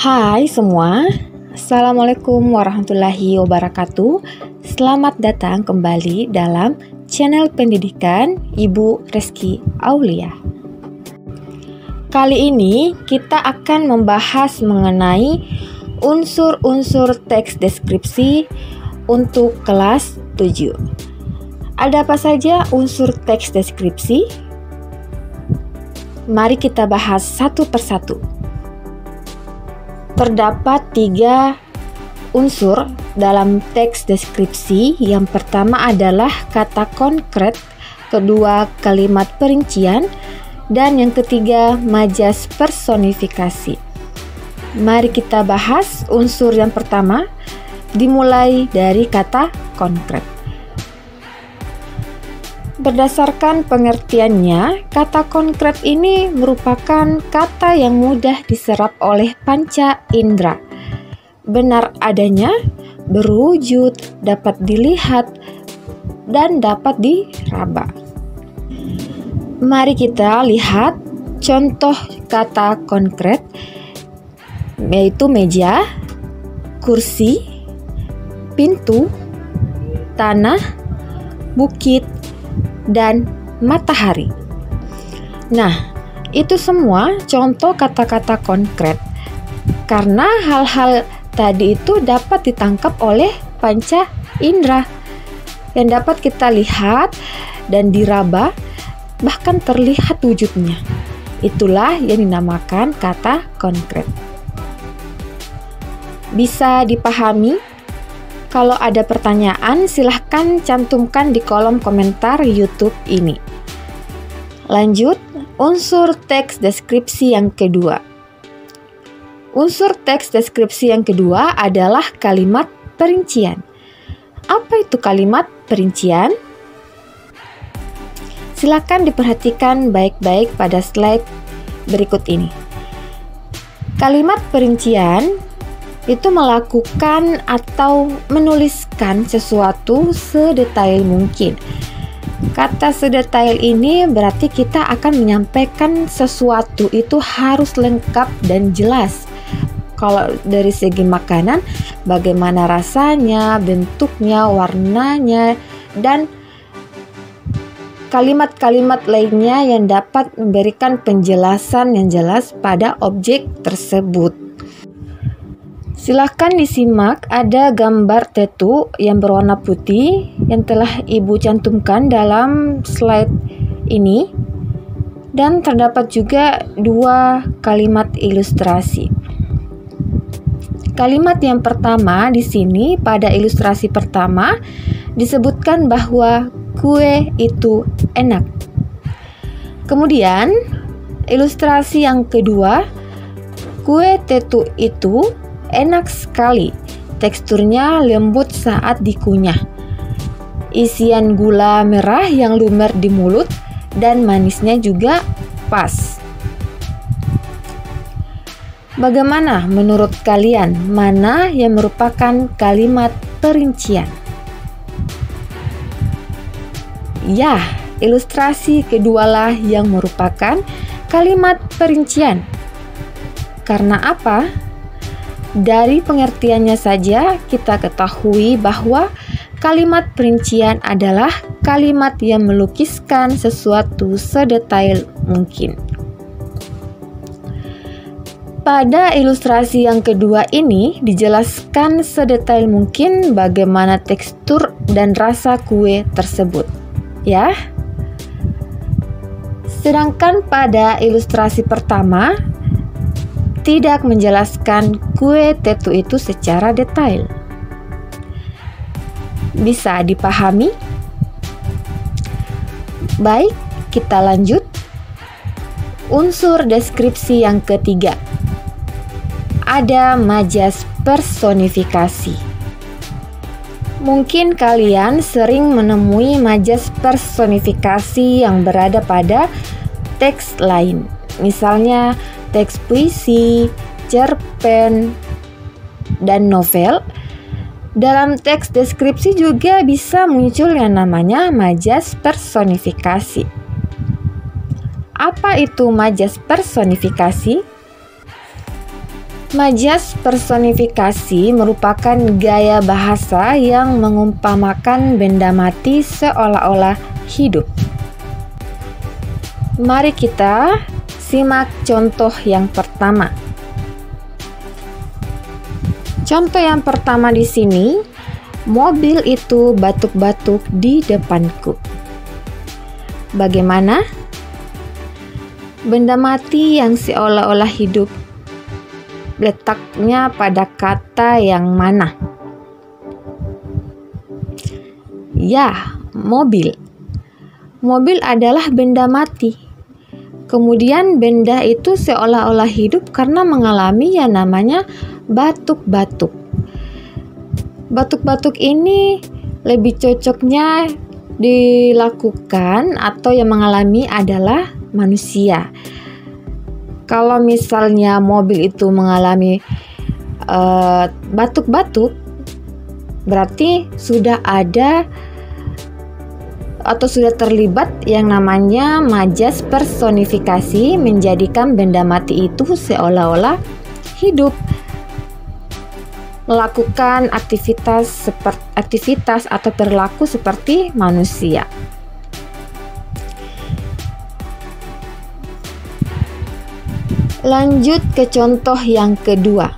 Hai semua, Assalamualaikum warahmatullahi wabarakatuh. Selamat datang kembali dalam channel pendidikan Ibu Reski Aulia. Kali ini kita akan membahas mengenai unsur-unsur teks deskripsi untuk kelas 7. Ada apa saja unsur teks deskripsi? Mari kita bahas satu persatu. Terdapat 3 unsur dalam teks deskripsi. Yang pertama adalah kata konkret, kedua kalimat perincian, dan yang ketiga majas personifikasi. Mari kita bahas unsur yang pertama, dimulai dari kata konkret. Berdasarkan pengertiannya, kata konkret ini merupakan kata yang mudah diserap oleh panca indera. Benar adanya, berwujud, dapat dilihat, dan dapat diraba. Mari kita lihat contoh kata konkret, yaitu meja, kursi, pintu, tanah, bukit, dan matahari. Nah, itu semua contoh kata-kata konkret. Karena hal-hal tadi itu dapat ditangkap oleh panca indera yang dapat kita lihat dan diraba, bahkan terlihat wujudnya. Itulah yang dinamakan kata konkret. Bisa dipahami? Kalau ada pertanyaan, silahkan cantumkan di kolom komentar YouTube ini. Lanjut, unsur teks deskripsi yang kedua. Unsur teks deskripsi yang kedua adalah kalimat perincian. Apa itu kalimat perincian? Silakan diperhatikan baik-baik pada slide berikut ini. Kalimat perincian itu melakukan atau menuliskan sesuatu sedetail mungkin. Kata sedetail ini berarti kita akan menyampaikan sesuatu itu harus lengkap dan jelas. Kalau dari segi makanan, bagaimana rasanya, bentuknya, warnanya, dan kalimat-kalimat lainnya yang dapat memberikan penjelasan yang jelas pada objek tersebut. Silahkan disimak, ada gambar tetu yang berwarna putih yang telah Ibu cantumkan dalam slide ini, dan terdapat juga 2 kalimat ilustrasi. Kalimat yang pertama di sini pada ilustrasi pertama disebutkan bahwa kue itu enak. Kemudian ilustrasi yang kedua, kue tetu itu enak sekali, teksturnya lembut saat dikunyah. Isian gula merah yang lumer di mulut dan manisnya juga pas. Bagaimana menurut kalian, mana yang merupakan kalimat perincian? Ya, ilustrasi kedualah yang merupakan kalimat perincian. Karena apa? Dari pengertiannya saja kita ketahui bahwa kalimat perincian adalah kalimat yang melukiskan sesuatu sedetail mungkin. Pada ilustrasi yang kedua ini dijelaskan sedetail mungkin bagaimana tekstur dan rasa kue tersebut, ya. Sedangkan pada ilustrasi pertama tidak menjelaskan kue tetu itu secara detail. Bisa dipahami? Baik, kita lanjut. Unsur deskripsi yang ketiga. Ada majas personifikasi. Mungkin kalian sering menemui majas personifikasi yang berada pada teks lain. Misalnya teks puisi, cerpen, dan novel. Dalam teks deskripsi juga bisa muncul yang namanya majas personifikasi. Apa itu majas personifikasi? Majas personifikasi merupakan gaya bahasa yang mengumpamakan benda mati seolah-olah hidup. Mari kita simak contoh yang pertama. Contoh yang pertama di sini, mobil itu batuk-batuk di depanku. Bagaimana? Benda mati yang seolah-olah hidup, letaknya pada kata yang mana? Ya, mobil. Mobil adalah benda mati. Kemudian benda itu seolah-olah hidup karena mengalami yang namanya batuk-batuk. Batuk-batuk ini lebih cocoknya dilakukan atau yang mengalami adalah manusia. Kalau misalnya mobil itu mengalami batuk-batuk, berarti sudah ada atau sudah terlibat yang namanya majas personifikasi menjadikan benda mati itu seolah-olah hidup, melakukan aktivitas atau perilaku seperti manusia. Lanjut ke contoh yang kedua.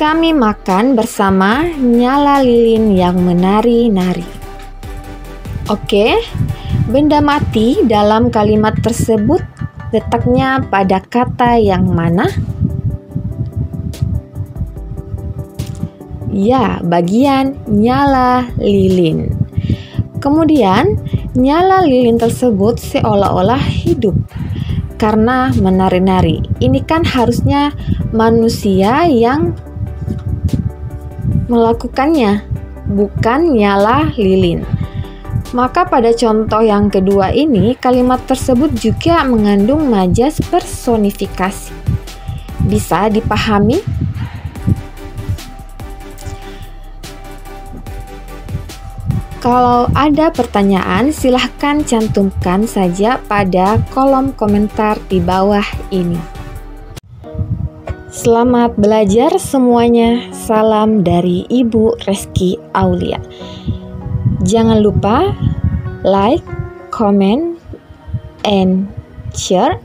Kami makan bersama nyala lilin yang menari-nari. Oke, benda mati dalam kalimat tersebut letaknya pada kata yang mana? Ya, bagian nyala lilin. Kemudian, nyala lilin tersebut seolah-olah hidup karena menari-nari. Ini kan harusnya manusia yang melakukannya, bukan nyala lilin. Maka pada contoh yang kedua ini, kalimat tersebut juga mengandung majas personifikasi. Bisa dipahami? Kalau ada pertanyaan, silahkan cantumkan saja pada kolom komentar di bawah ini. Selamat belajar semuanya. Salam dari Ibu Reski Aulia. Jangan lupa like, comment, and share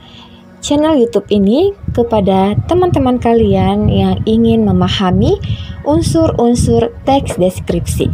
channel YouTube ini kepada teman-teman kalian yang ingin memahami unsur-unsur teks deskripsi.